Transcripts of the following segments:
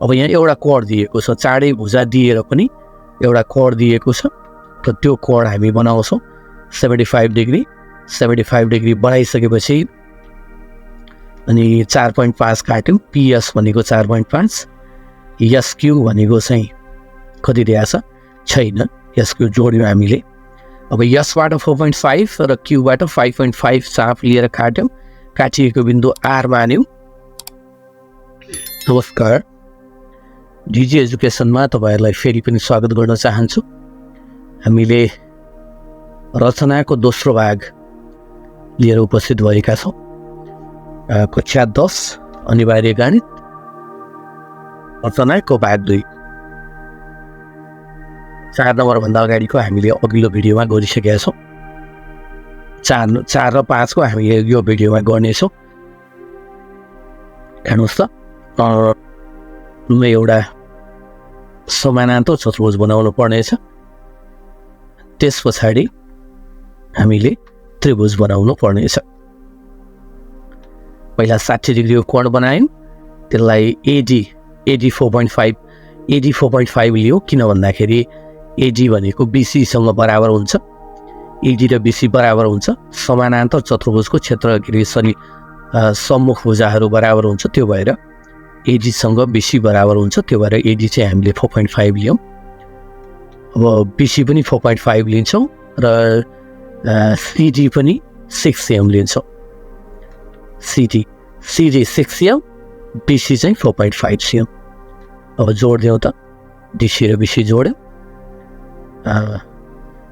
अब यहाँ एउटा कोण दिएको छ, चारै भुजा दिएर पनि एउटा कोण दिएको छ र त्यो कोण हामी बनाउँछौँ 75 डिग्री। 75 डिग्री बनाइसकेपछि अनि 4.5 काट्यौँ। पिएस भनेको 4.5, एसक्यू भनेको चाहिँ कति दिएको छ छैन, एसक्यू जोड्यौँ हामीले। अब यसबाट 4.5 र क्यूबाट 5.5 चाप लिएर काट्यौँ। काटिएको बिन्दु आर मान्यौँ। नमस्कार, डिजी एजुकेसनमा तपाईँहरूलाई फेरि पनि स्वागत गर्न चाहन्छु। हामीले रचनाको दोस्रो भाग लिएर उपस्थित भएका छौँ। कक्षा 10 अनिवार्य गणित रचनाको भाग 2। 4 नम्बरभन्दा अगाडिको हामीले अघिल्लो भिडियोमा गरिसकेका छौँ। 4 र 5 को हामीले यो भिडियोमा गर्नेछौँ। हेर्नुहोस् त, एउटा समानान्तर चतुर्भुज बनाउनु पर्नेछ। त्यस पछाडि हामीले त्रिभुज बनाउनु पर्नेछ। पहिला 60 डिग्रीको कोण बनायौँ, त्यसलाई एडी 4.5 लियो। किन भन्दाखेरि एडी भनेको बीसीसँग बराबर हुन्छ। एडी र बीसी बराबर हुन्छ। समानान्तर चतुर्भुजको क्षेत्र सम्मुख भुजाहरू बराबर हुन्छ, त्यो भएर एडीसँग बीसी बराबर हुन्छ। त्यो भएर एडी चाहिँ हामीले 4.5 लियौँ। अब बीसी पनि 4.5 लिन्छौँ र सिडी पनि 6 एम लिन्छौँ। सिडी 6 एम, बीसी चाहिँ 4.5 एम। अब जोडिदिउँ त, डिसी र बीसी जोड्यौँ।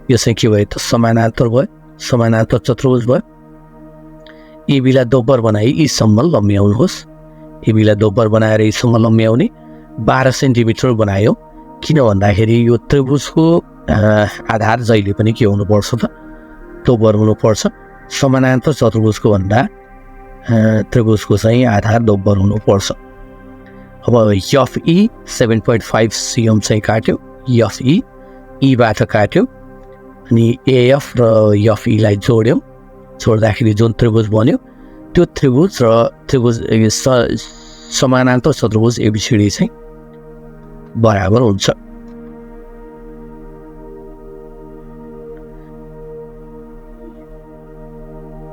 यो चाहिँ के भयो त, समानान्तर भयो, समानान्तर चतुर्भुज भयो। एबीलाई दोब्बर बनाई यीसम्म लम्ब्याउनुहोस्। एबीलाई दोब्बर बनाएर यीसम्म लम्ब्याउने 12 सेन्टिमिटर बनायो। किन भन्दाखेरि यो त्रिभुजको आधार जहिले पनि के हुनुपर्छ त, दोब्बर हुनुपर्छ। समानान्तर चतुर्भुजको भन्दा त्रिभुजको चाहिँ आधार दोब्बर हुनुपर्छ। अब एफई 7.5 सिएम चाहिँ काट्यो। एफई ईबाट काट्यो अनि एएफ र एफईलाई जोड्यौँ। जोड्दाखेरि जुन त्रिभुज बन्यो त्यो त्रिभुज र समानान्तर चतुर्भुज एबिसिडी चाहिँ बराबर हुन्छ।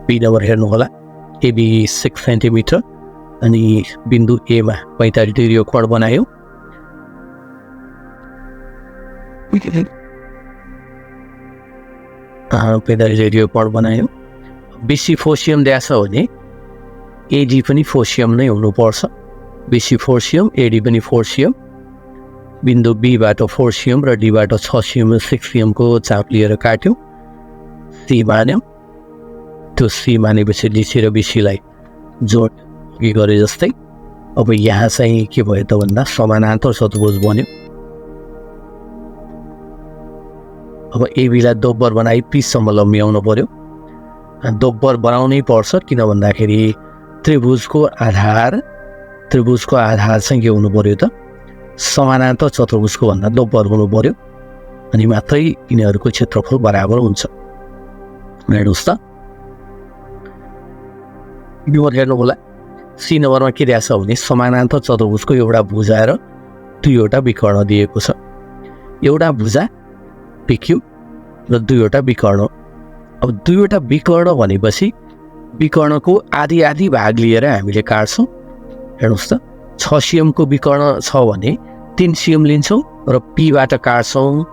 बी नम्बर हेर्नु होला। एबी 6 सेन्टिमिटर अनि बिन्दु एमा 45 डिग्रीको कोण बनायो। बीसी 4 सिएम दिएछ भने एडी पनि 4 सिएम नै हुनुपर्छ। बीसी 4 सिएम, एडी पनि 4 सिएम। बिन्दु बीबाट 4 सिएम र डीबाट 6 सिएम 6 सिएमको चाप लिएर काट्यौँ। सी मान्यौँ। त्यो सी मानेपछि डिसी र बीसीलाई जोड गरे जस्तै। अब यहाँ चाहिँ के भयो त भन्दा समानान्तर चतुर्भुज बन्यो। अब एबीलाई दोब्बर बनाई पीसम्म लम्ब्याउनु पर्यो। दोब्बर बनाउनै पर्छ, किन भन्दाखेरि त्रिभुजको आधार चाहिँ के हुनु पर्यो त, समानान्तर चतुर्भुजको भन्दा दोब्बर हुनु पर्यो। अनि मात्रै यिनीहरूको क्षेत्रफल बराबर हुन्छ। हेर्नुहोस् त, नम्बर हेर्नु होला। सी नम्बरमा के दिएको छ भने समानान्तर चतुर्भुजको एउटा भुजा र दुईवटा विकर्ण दिएको छ। एउटा भुजा पिक्यू र दुईवटा विकर्ण। अब दुईवटा विकर्ण भनेपछि विकर्णको आधी आधी भाग लिएर हामीले काट्छौँ। हेर्नुहोस् त, 6 सिएमको विकर्ण छ भने 3 सिएम लिन्छौँ र पीबाट काट्छौँ।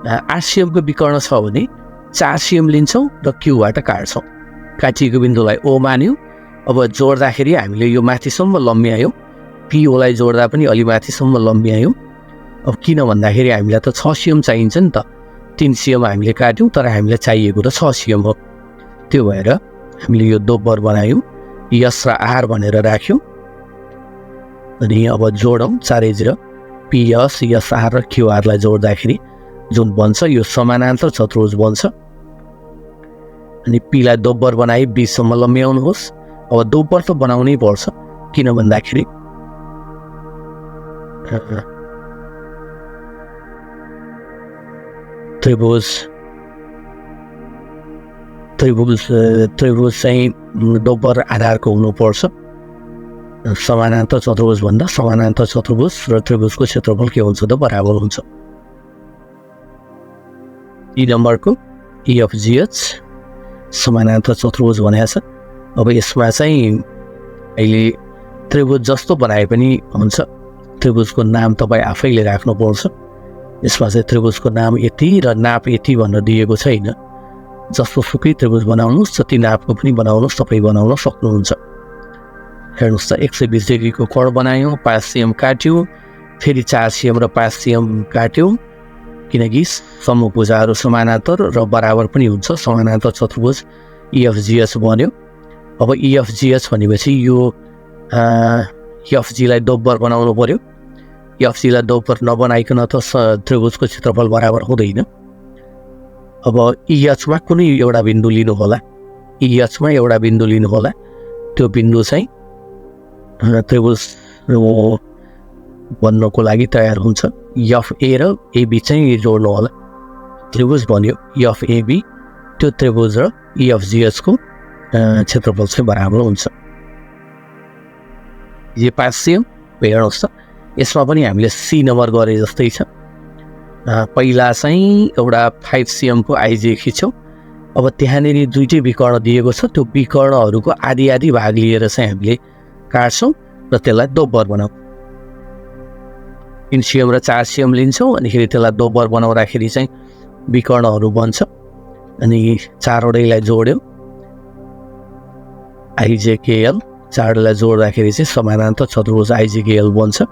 8 सिएमको विकर्ण छ भने 4 सिएम लिन्छौँ र क्यूबाट काट्छौँ। काटिएको बिन्दुलाई ओ मान्यौँ। अब जोड्दाखेरि हामीले यो माथिसम्म लम्ब्यायौँ। पिओलाई जोड्दा पनि अलि माथिसम्म लम्ब्यायौँ। अब किन भन्दाखेरि हामीलाई त 6 सिएम चाहिन्छ नि त। 3 सिएम हामीले काट्यौँ, तर हामीलाई चाहिएको त 6 सिएम हो। त्यो भएर हामीले यो दोब्बर बनायौँ, यस र आर भनेर राख्यौँ। अनि अब जोडौँ चारैतिर पिएस, यस आर र क्युआरलाई जोड्दाखेरि जुन बन्छ यो समानान्तर चतुर्भुज बन्छ। अनि पीलाई दोब्बर बनाई बीसम्म लम्ब्याउनुहोस्। अब दोब्बर त बनाउनै पर्छ, किन भन्दाखेरि त्रिभुज चाहिँ दोब्बर आधारको हुनुपर्छ। समानान्तर चतुर्भुज भन्दा समानान्तर चतुर्भुज र त्रिभुजको क्षेत्रफल के हुन्छ त बराबर हुन्छ। 3 नम्बरको EFGH समानान्तर चतुर्भुज भनेको छ। अब यसमा चाहिँ अहिले त्रिभुज जस्तो बनाए पनि हुन्छ, त्रिभुजको नाम तपाईँ आफैले राख्नुपर्छ। यसमा चाहिँ त्रिभुजको नाम यति र नाप यति भनेर दिएको छैन, जस्तो सुकै त्रिभुज बनाउनुहोस्, जति नापको पनि बनाउनुहोस्, तपाईँ बनाउन सक्नुहुन्छ। हेर्नुहोस् त 120 डिग्रीको कोण बनायौँ, 5 cm काट्यौँ, फेरि 4 cm र 5 cm काट्यौँ, किनकि समभुजाहरू समानान्तर र बराबर पनि हुन्छ। समानान्तर चतुर्भुज EFGH बन्यो। अब EFGH भनेपछि यो EFG लाई दोब्बर बनाउनु पर्यो। EFG लाई दोब्बर नबनाइकन त त्रिभुजको क्षेत्रफल बराबर हुँदैन। अब EH मा कुनै एउटा बिन्दु लिनु होला, EH मा एउटा बिन्दु लिनु होला, त्यो बिन्दु चाहिँ त्रिभुज बन्नको लागि तयार हुन्छ। FA र AB चाहिँ जोड्नु होला, त्रिभुज बन्यो FAB। त्यो त्रिभुज र EFGH को क्षेत्रफल चाहिँ बराबर हुन्छ। यो 5 cm हेर्नुहोस् त, यसमा पनि हामीले C नम्बर गरे जस्तै छ। पहिला चाहिँ एउटा 5 cm को आइजे खिच्यौँ। अब त्यहाँनिर दुईटै विकर्ण दिएको छ, त्यो विकर्णहरूको आधी आधी भाग लिएर चाहिँ हामीले काट्छौँ र त्यसलाई दोब्बर बनाउँ। 3 cm र 4 cm लिन्छौँ, अनिखेरि त्यसलाई दोब्बर बनाउँदाखेरि चाहिँ विकर्णहरू बन्छ। अनि चारवटैलाई जोड्यौँ, IJKL, चारवटालाई जोड्दाखेरि चाहिँ समानान्तर चतुर्भुज IJKL बन्छ।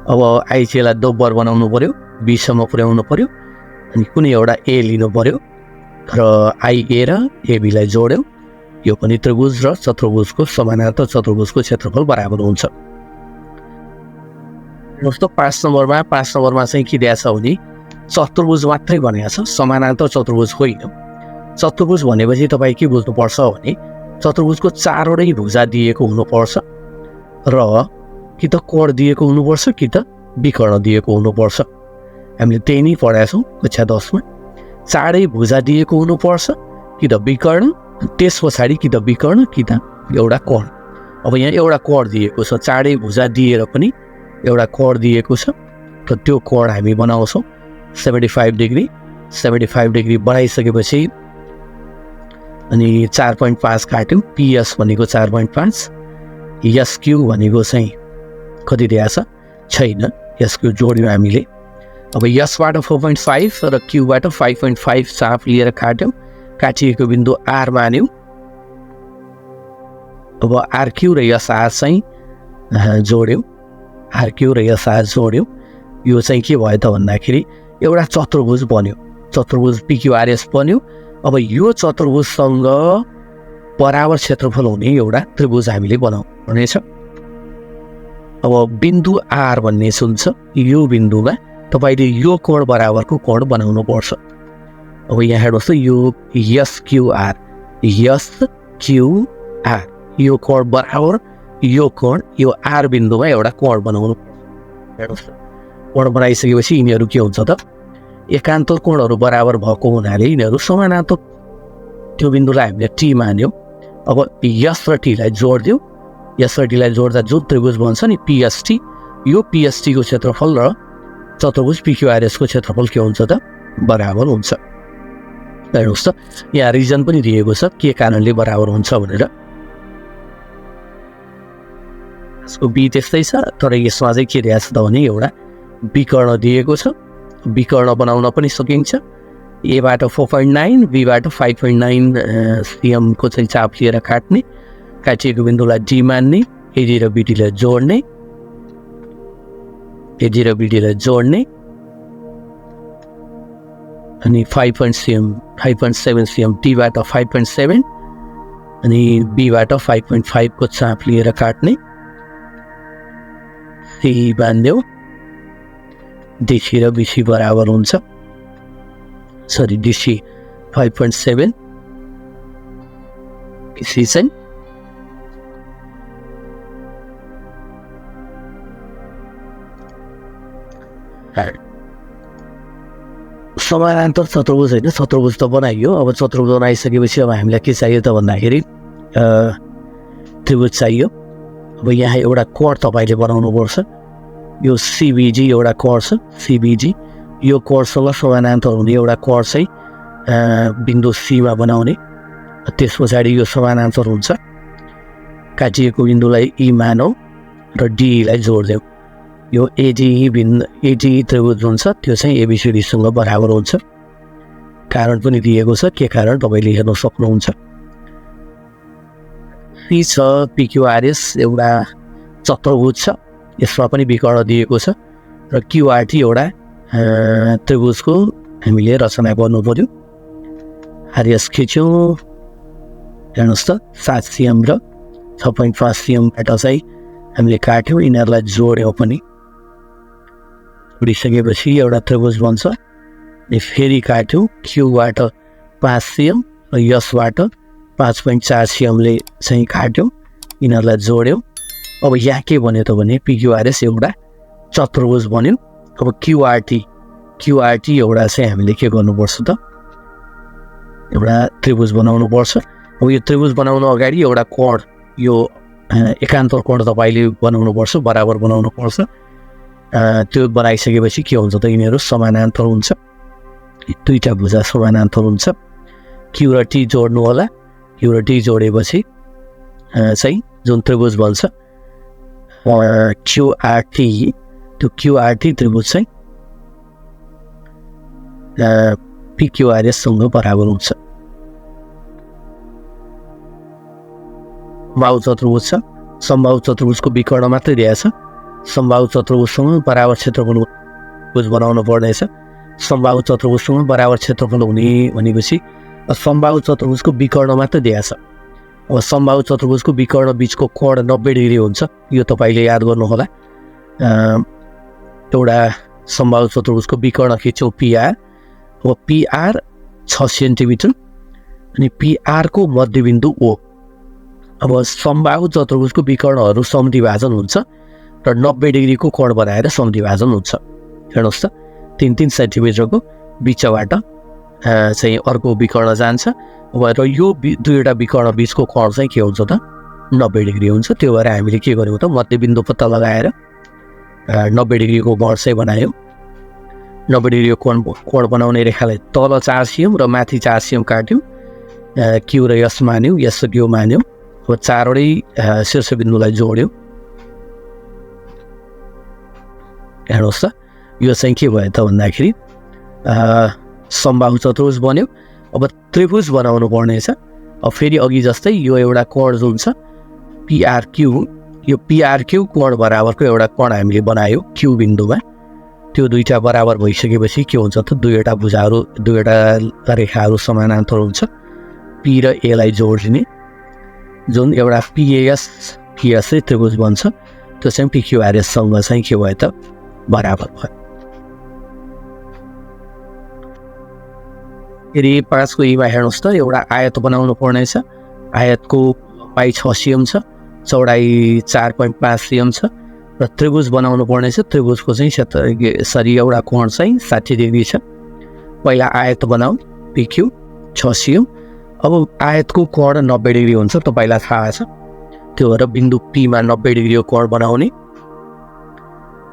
अब आइजेलाई दोब्बर बनाउनु पर्यो, B सम्म पुर्याउनु पर्यो, अनि कुनै एउटा A लिनु पर्यो र IA र AB लाई जोड्यौँ। यो पनि त्रिभुज र चतुर्भुजको समानान्तर चतुर्भुजको क्षेत्रफल बराबर हुन्छ। जस्तो 5 नम्बरमा चाहिँ के दिएको छ भने चतुर्भुज मात्रै भनेको छ, समानान्तर चतुर्भुज होइन। चतुर्भुज भनेपछि तपाईँ के बुझ्नुपर्छ भने चतुर्भुजको चारवटै भुजा दिएको हुनुपर्छ र कि त कोण दिएको हुनुपर्छ कि त विकर्ण दिएको हुनुपर्छ। हामीले त्यही नै पढाएको छौँ कक्षा 10 मा। चारै भुजा दिएको हुनुपर्छ कि त विकर्ण, त्यस पछाडि कि त विकर्ण कि त एउटा कोण। अब यहाँ एउटा कोण दिएको छ, चारै भुजा दिएर पनि एउटा कोण दिएको छ, त त्यो कोण हामी बनाउँछौँ 75 डिग्री। 75 डिग्री बनाइसकेपछि अनि 4.5 काट्यौँ, PS भनेको 4.5, SQ भनेको चाहिँ कति दिएको छ छैन, SQ जोड्यौँ हामीले। अब यसबाट 4.5 र Qबाट 5.5 चाप लिएर काट्यौँ, काटिएको बिन्दु R मान्यौँ। अब RQ र SR चाहिँ जोड्यौँ, RQ र SR जोड्यौँ। यो चाहिँ के भयो त भन्दाखेरि एउटा चतुर्भुज बन्यो, चतुर्भुज PQRS बन्यो। अब यो चतुर्भुजसँग बराबर क्षेत्रफल हुने एउटा त्रिभुज हामीले बनाउनेछ। अब बिन्दु R भन्ने हुन्छ, यो बिन्दुमा तपाईले यो कोण बराबरको कोण बनाउनु पर्छ। अब यहाँ हेर्नुहोस् त, यो SQR, SQR, यो कोण बराबर यो कोण, यो R बिन्दुमा एउटा कोण बनाउनु पर्छ। हेर्नुहोस् त, कोण बनाइसकेपछि यिनीहरू के हुन्छ त एकान्तर कोणहरू बराबर भएको हुनाले यिनीहरू समानान्तर। त्यो बिन्दुलाई हामीले T मान्यौँ। अब S र T लाई जोड्दियौँ, S र T लाई जोड्दा जुन त्रिभुज बन्छ नि PST, यो PST को क्षेत्रफल र चतुर्भुज PQRS को क्षेत्रफल के हुन्छ त बराबर हुन्छ। हेर्नुहोस् त, यहाँ रिजन पनि दिएको छ के कारणले बराबर हुन्छ भनेर। यसको B त्यस्तै छ, तर यसमा चाहिँ के दिएको छ त भने एउटा विकर्ण दिएको छ। विकर्ण बनाउन पनि सकिन्छ। A बाट 4.9, B बाट 5.9 cm को चाहिँ चाप लिएर काट्ने, काटिएको बिन्दुलाई D मान्ने, AD र BD लाई जोड्ने, AD र BD लाई जोड्ने, अनि 5.7 cm D बाट 5.7 अनि B बाट 5.5 को चाप लिएर काट्ने, C बान्दियौ, DC र BC बराबर हुन्छ। सरी, DC 5.7, BC चाहिँ समानान्तर चतुर्भुज होइन, चतुर्भुज त बनाइयो। अब चतुर्भुज बनाइसकेपछि अब हामीलाई के चाहियो त भन्दाखेरि त्रिभुज चाहियो। अब यहाँ एउटा कोड तपाईले बनाउनुपर्छ यो सीबीजी एउटा कोड छ सीबीजी यो कोडसँग समानान्तर हुने एउटा कोड चाहिँ बिन्दु सी मा बनाउने त्यसपछि यो समानान्तर हुन्छ काटिएको बिन्दुलाई ई मानौ र डी लाई जोड्देऊ यो एडी त्रिभुज हुन्छ त्यो चाहिँ एबीसीडी सँग बराबर हुन्छ कारण पनि दिएको छ के कारण तपाईले हेर्न सक्नुहुन्छ पी छ पीक्यूआरएस एउटा चतुर्भुज छ यसमा पनि विकर्ण दिएको छ र क्यूआरटी एउटा त्रिभुजको हामीले रचना गर्नु पर्यो आरएस खिच्यौं हेर्नुस् त 7 सीएम र 6.5 सीएम बाट चाहिँ हामीले काट्यौं यिनीहरुलाई जोड्यौं पनि जोडिसकेपछि एउटा त्रिभुज बन्छ अनि फेरि काट्यौं क्यूबाट 5 सीएम र यसबाट 5.4 सीएम ले चाहिँ काट्यौं यिनीहरुलाई जोड्यौं अब यहाँ के भन्यो त भने पीक्यूआरएस एउटा चतुर्भुज बन्यो अब क्यूआरटी एउटा चाहिँ हामीले के गर्नुपर्छ त एउटा त्रिभुज बनाउनु पर्छ अब यो त्रिभुज बनाउन अगाडि एउटा कोण यो एकान्तर कोण तपाईले बनाउनु पर्छ बराबर बनाउनु पर्छ त्यो बनाइसकेपछि के हुन्छ त यिनीहरु समानान्तर हुन्छ दुईटा भुजा समानान्तर हुन्छ क्यू र टी जोड्नु होला क्यू र टी जोडेपछि चाहिँ जुन त्रिभुज बन्छ क्यूआरटी त्यो क्यूआरटी त्रिभुज चाहिँ पीक्यूआरएस सँग बराबर हुन्छ समबाहु चतुर्भुज छ समबाहु चतुर्भुजको विकर्ण मात्रै दिएको छ समबाहु चतुर्भुजसँग बराबर क्षेत्रफल बनाउन पर्नेछ समबाहु चतुर्भुजसँग बराबर क्षेत्रफल हुने भनेपछि समबाहु चतुर्भुजको विकर्ण मात्रै दिएको छ अब समबाहु चतुर्भुजको विकर्ण बीचको कोण 90 डिग्री हुन्छ यो तपाईले याद गर्नु होला एउटा समबाहु चतुर्भुजको विकर्ण खिच्यौं पीआर अब पीआर 6 सेन्टिमिटर अनि पीआर को मध्यबिन्दु ओ अब समबाहु चतुर्भुजको विकर्णहरु समद्विभाजन हुन्छ र 90 डिग्री को कोण बनाएर समद्विभाजन हुन्छ हेर्नुस् त 3-3 सेन्टिमिटरको बीचबाट चाहिँ अर्को विकर्ण जान्छ अब र यो दुईटा विकर्ण बीचको कोण चाहिँ के हुन्छ त 90 डिग्री हुन्छ त्यो भएर हामीले के गर्यौं त मध्यबिन्दु पत्ता लगाएर 90 डिग्री को कोण चाहिँ बनायौं 90 डिग्री को कोण बनाउने रेखालाई तल 4 सीएम र माथि 4 सीएम काट्यौं क्यू र एस मान्यौं एस र क्यू मान्यौं अब चारवटै शीर्षबिन्दुलाई जोड्यौं हेर्नुस् त यो चाहिँ के भयो त भन्दाखेरि समबाहु चतुर्भुज बन्यो अब त्रिभुज बनाउनु पर्नेछ अब फेरि अघि जस्तै यो एउटा कोण जुन छ पीआरक्यू यो पीआरक्यू कोण बराबरको एउटा कोण हामीले बनायौं क्यू बिन्दुमा त्यो दुईटा बराबर भइसकेपछि के हुन्छ त दुईटा भुजाहरू दुईटा रेखाहरू समानान्तर हुन्छ पी र ए लाई जोड्ने जुन एउटा पीएस त्रिभुज बन्छ त्यो चाहिँ पीक्यूआरएस सँग चाहिँ के भयो त बराबर भयो फेरि 5 को ईमा हेर्नुस् त एउटा आयत बनाउनु पर्नेछ आयतको लम्बाइ 6 सीएम छ चौडाइ 4.5 सीएम छ र त्रिभुज बनाउनु पर्नेछ त्रिभुजको चाहिँ सरी एउटा कोण चाहिँ 60 डिग्री छ पहिला आयत बनाऊ पीक्यू 6 सीएम अब आयतको कोण 90 डिग्री हुन्छ तपाईलाई थाहा छ त्यो भएर बिन्दु पी मा 90 डिग्री को कोण बनाउने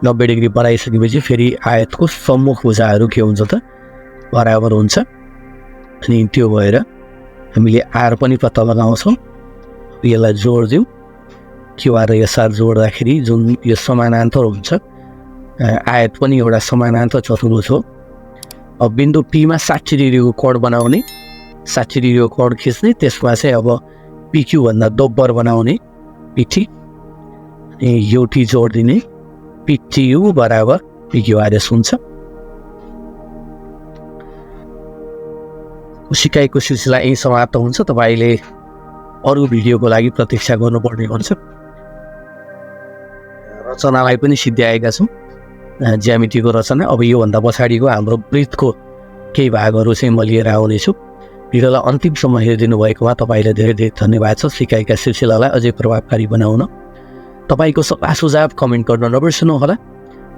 90 डिग्री बनाइसकेपछि फेरि आयतको सम्मुख भुजाहरू के हुन्छ त बराबर हुन्छ अनि त्यो भएर हामीले आर पनि पत्ता लगाउँछौं यसलाई जोड्दियौ क्यूआर र एसआर जोड्दाखेरि जुन यो समानान्तर हुन्छ आयत पनि एउटा समानान्तर चतुर्भुज हो अब बिन्दु पी मा 60 डिग्री को कोण बनाउने 60 डिग्री को कोण खिच्ने त्यसमा चाहिँ अब पीक्यू भन्दा दोब्बर बनाउने पीटी अनि यूटी जोड्दिने पीटीयू बराबर पीक्यूआरएस हुन्छ सिकाइको सिलसिला यही समाप्त हुन्छ तपाईले अरु भिडियोको लागि प्रतीक्षा गर्नुपर्ने हुन्छ रचनालाई पनि सिद्ध्याएका छौं ज्यामितिको रचना अब यो भन्दा पछाडीको हाम्रो वृत्तको केही भागहरू चाहिँ म लिएर आउने छु भिडियोलाई अन्तिमसम्म हेरिदिनु भएकोमा तपाईलाई धेरै धेरै धन्यवाद छ सिकाइका सिलसिलालाई अझै प्रभावकारी बनाउन तपाईको सल्लाह सुझाव कमेन्ट गर्न नबिर्सनु होला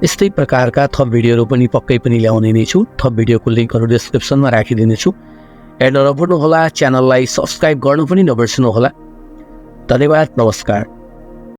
यस्तै प्रकारका थप भिडियोहरू पनि पक्कै पनि ल्याउने नै छु थप भिडियोको लिंकहरू डिस्क्रिप्सनमा राखिदिने छु हेर्न नभुल्नु होला च्यानललाई सब्स्क्राइब गर्नु पनि नबिर्सनु होला धन्यवाद नमस्कार